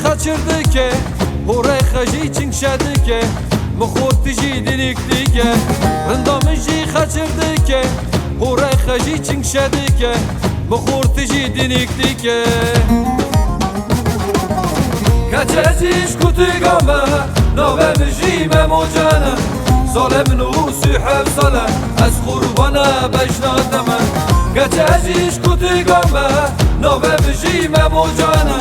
kaçırdı ki Hore xaji çink şedi ki Mıxurt tiji dinikti ki Rındamı jî kaçırdı ki Hore xaji çink şedi ki Mıxurt tiji dinikti ki Kaçaziş kutigame Nave mijime mocana Salem nusi hevsale Ez kurbana beşnademe Kaçaziş kutigame Nave mijime mocana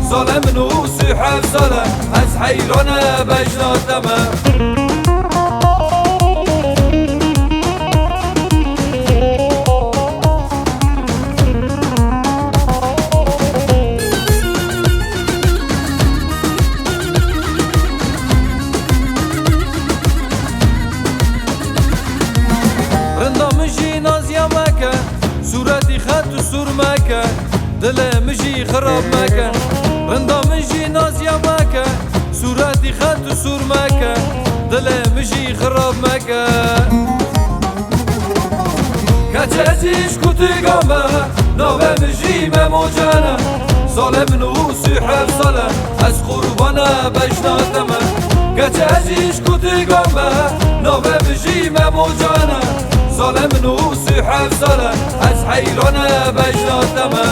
Salem nusi hevsale Ez hayrana beşnademe صورتي خط سرمكة دل مجي خراب مكة رندا مجي ناز يا مكة صورتي خط سرمكة دل مجي خراب مكة كتشيش كوتي قامة نوبة مجي مموجانا ظالم نوسي حفصلة از قربانا بجناتما كتشيش كوتي قامة نوبة مجي مموجانا ظالم نوسي حفصلة از حيرانه بجناتما